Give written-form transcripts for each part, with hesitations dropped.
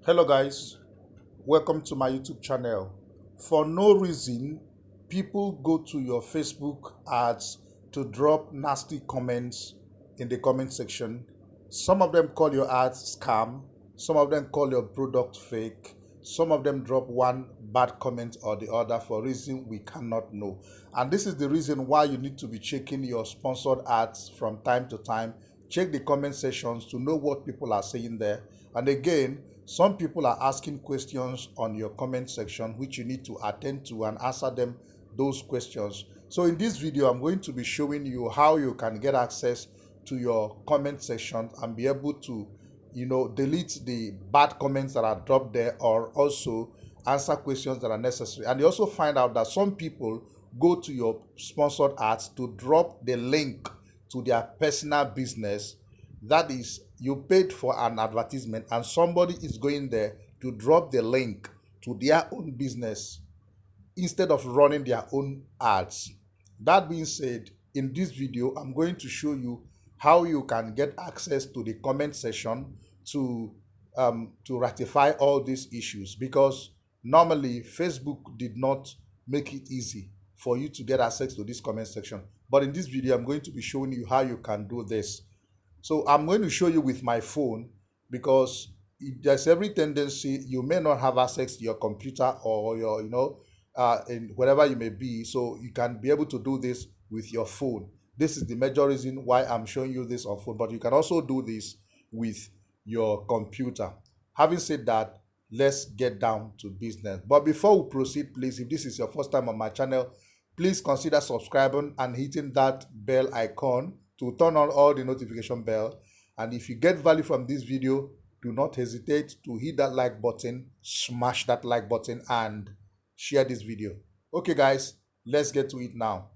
Hello guys, welcome to my YouTube channel. For no reason, people go to your Facebook ads to drop nasty comments in the comment section. Some of them call your ads scam, some of them call your product fake, some of them drop one bad comment or the other for reason we cannot know. And this is the reason why you need to be checking your sponsored ads from time to time. Check the comment sections to know what people are saying there. And again, some people are asking questions on your comment section which you need to attend to and answer them those questions. So in this video, I'm going to be showing you how you can get access to your comment section and be able to, delete the bad comments that are dropped there, or also answer questions that are necessary. And you also find out that some people go to your sponsored ads to drop the link to their personal business. That is, you paid for an advertisement and somebody is going there to drop the link to their own business instead of running their own ads. That being said, in this video, I'm going to show you how you can get access to the comment section to ratify all these issues, because normally Facebook did not make it easy for you to get access to this comment section. But in this video, I'm going to be showing you how you can do this. So I'm going to show you with my phone, because there's every tendency you may not have access to your computer or your, in wherever you may be. So you can be able to do this with your phone. This is the major reason why I'm showing you this on phone, but you can also do this with your computer. Having said that, let's get down to business. But before we proceed, please, if this is your first time on my channel, please consider subscribing and hitting that bell icon to turn on all the notification bell. And if you get value from this video, do not hesitate to hit that like button, smash that like button, and share this video. Okay guys, let's get to it now.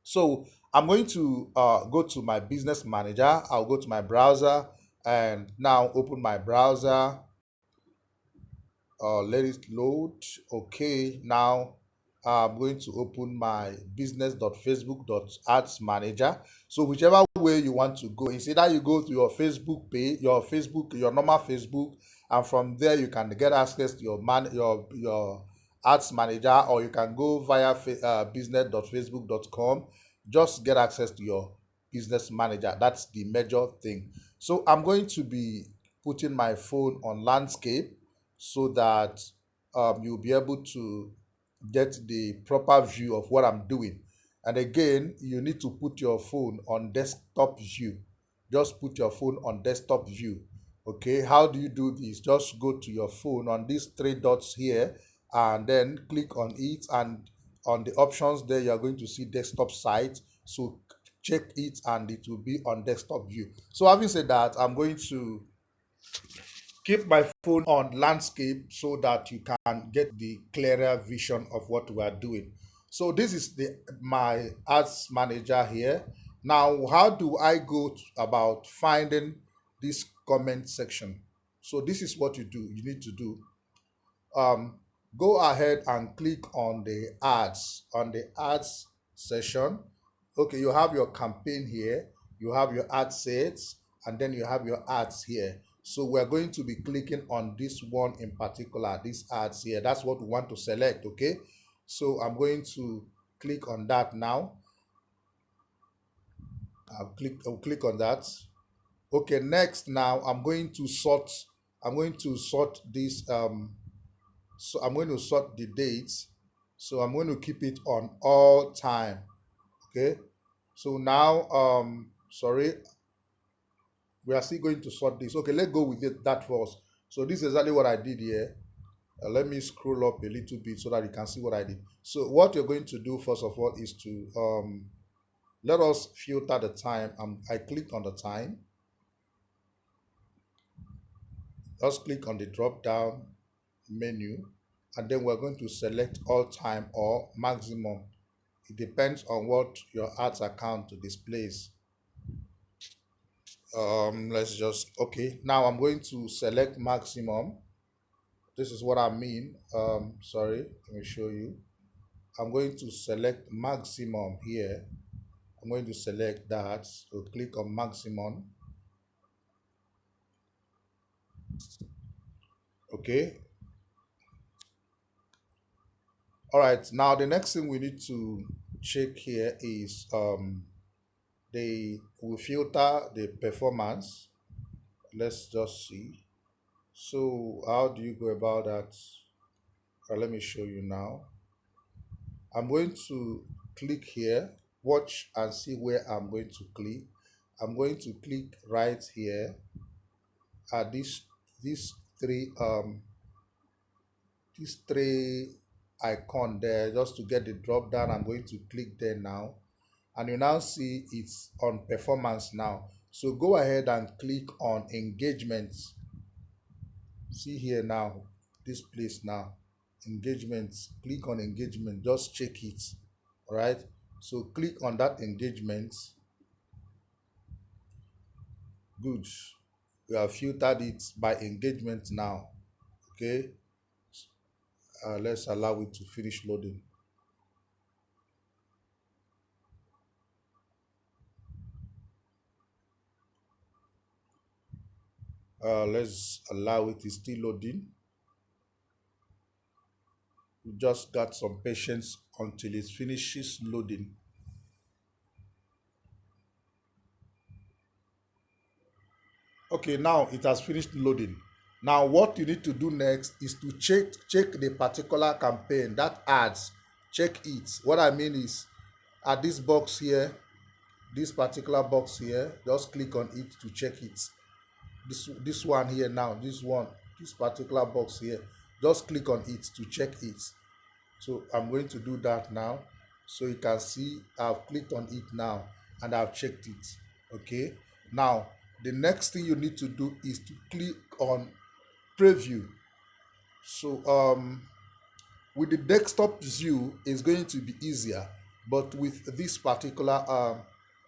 So I'm going to go to my business manager. I'll go to my browser and now open my browser. Let it load. Okay, now I'm going to open my business.facebook.ads manager. So whichever way you want to go, it's either you go to your Facebook page, your normal Facebook, and from there you can get access to your ads manager, or you can go via business.facebook.com. Just get access to your business manager. That's the major thing. So I'm going to be putting my phone on landscape so that you'll be able to get the proper view of what I'm doing. And again, you need to put your phone on desktop view. Just put your phone on desktop view. Okay, how do you do this? Just go to your phone on these three dots here and then click on it, and on the options there you are going to see desktop site. So check it and it will be on desktop view. So having said that, I'm going to keep my phone on landscape so that you can get the clearer vision of what we are doing. So this is my ads manager here. Now, how do I go about finding this comment section? So this is what you do. You need to do. Go ahead and click on the ads session. Okay, you have your campaign here, you have your ad sets, and then you have your ads here. So we're going to be clicking on this one in particular, these ads here. That's what we want to select. Okay, so I'm going to click on that now. I'll click on that. Okay, next, now I'm going to sort this so I'm going to sort the dates. So I'm going to keep it on all time. Okay, so now sorry, we are still going to sort this. Okay, let's go with that first. So this is exactly what I did here. Let me scroll up a little bit so that you can see what I did. So what you're going to do first of all is to let us filter the time. I clicked on the time. Just click on the drop down menu, and then we're going to select all time or maximum. It depends on what your ads account displays. Let's just, okay, now I'm going to select maximum. This is what I mean. Sorry, let me show you. I'm going to select maximum here. I'm going to select that. So click on maximum. Okay. All right. Now the next thing we need to check here is they will filter the performance. Let's just see. So how do you go about that? Let me show you now. I'm going to click here, watch and see where I'm going to click. I'm going to click right here at these three these three icon there, just to get the drop down. I'm going to click there now, and you now see it's on performance now. So go ahead and click on engagements. See here now, this place now, engagements. Click on engagement, just check it. All right, so click on that engagement. Good, we have filtered it by engagement now. Okay, let's allow it to finish loading. Let's allow it, is still loading. We just got some patience until it finishes loading. Okay, now it has finished loading. Now what you need to do next is to check the particular campaign that ads. Check it. What I mean is, at this box here, this particular box here, just click on it to check it. This one here now, this particular box here, just click on it to check it. So I'm going to do that now. So you can see I've clicked on it now and I've checked it. Okay, now the next thing you need to do is to click on preview. So with the desktop view it's going to be easier, but with this particular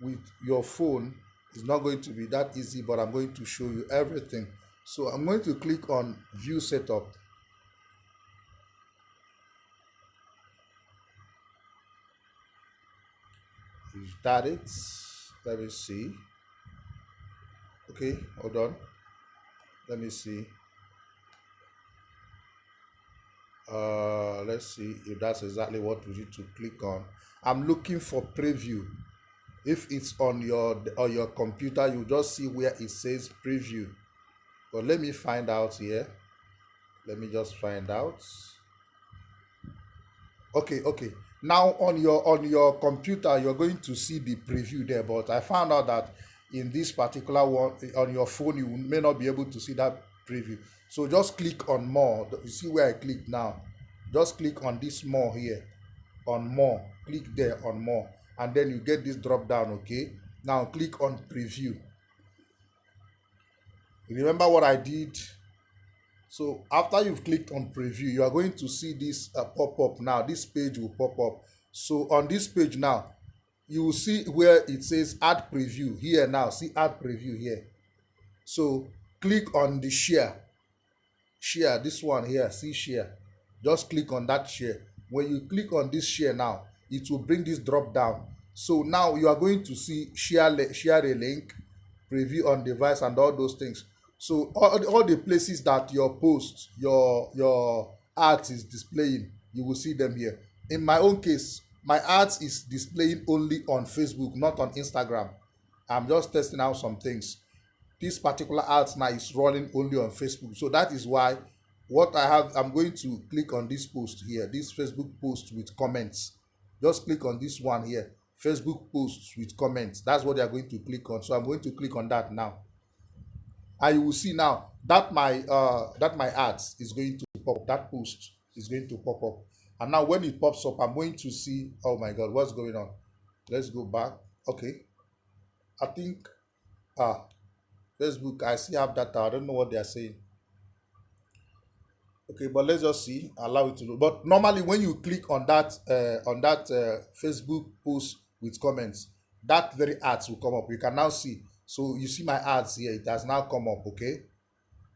with your phone it's not going to be that easy, but I'm going to show you everything. So I'm going to click on view setup. Is that it? Let me see. Okay, hold on, let me see. Let's see if that's exactly what we need to click on. I'm looking for preview. If it's on your computer, you just see where it says preview. But let me find out here. Let me just find out. Okay. Now on your computer, you're going to see the preview there. But I found out that in this particular one on your phone, you may not be able to see that preview. So just click on more. You see where I click now? Just click on this more here. On more. Click there on more, and then you get this drop down. Okay. Now click on preview. Remember what I did? So after you've clicked on preview, you are going to see this pop up now. This page will pop up. So on this page now, you will see where it says add preview here now. See add preview here. So click on the share, this one here. See share. Just click on that share. When you click on this share now, it will bring this drop down. So now you are going to see share a link, preview on device, and all those things. So all the places that your post, your ads is displaying, you will see them here. In my own case, my ads is displaying only on Facebook, not on Instagram. I'm just testing out some things. This particular ads now is running only on Facebook. So that is why what I have, I'm going to click on this post here, this Facebook post with comments. Just click on this one here, Facebook posts with comments. That's what they are going to click on. So I'm going to click on that now. And you will see now that my ads is going to pop up. That post is going to pop up. And now when it pops up, I'm going to see, oh my God, what's going on? Let's go back. Okay. I think ah Facebook, I still have data. I don't know what they are saying. Okay, but let's just see. Allow it to load. But normally, when you click on that Facebook post with comments, that very ads will come up. You can now see. So you see my ads here. It has now come up. Okay.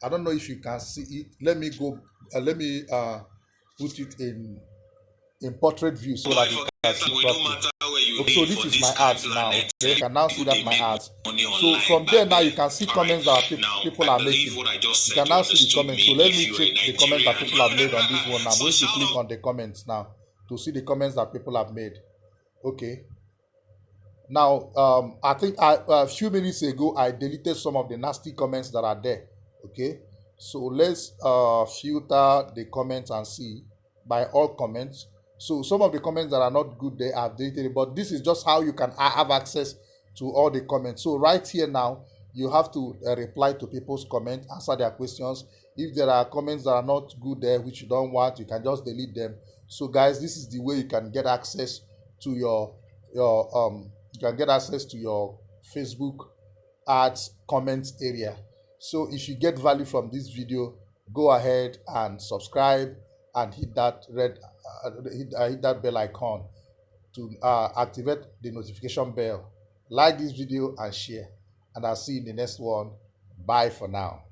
I don't know if you can see it. Let me go. Let me put it in in portrait view so that you can see properly. Okay, so this is my ads now. Okay, you can now see that my ads. So from there now you can see comments that people are making. You can now see the comments. So let me check the comments that people have made on this one. I'm going to click on the comments now to see the comments that people have made. Okay. Now, I think a few minutes ago I deleted some of the nasty comments that are there. Okay, so let's filter the comments and see by all comments. So some of the comments that are not good there I've deleted it, but this is just how you can have access to all the comments. So right here now you have to reply to people's comments, answer their questions. If there are comments that are not good there which you don't want, you can just delete them. So guys, this is the way you can get access to your you can get access to your Facebook ads comments area. So if you get value from this video, go ahead and subscribe and hit that hit that bell icon to activate the notification bell. Like this video and share, and I'll see you in the next one. Bye for now.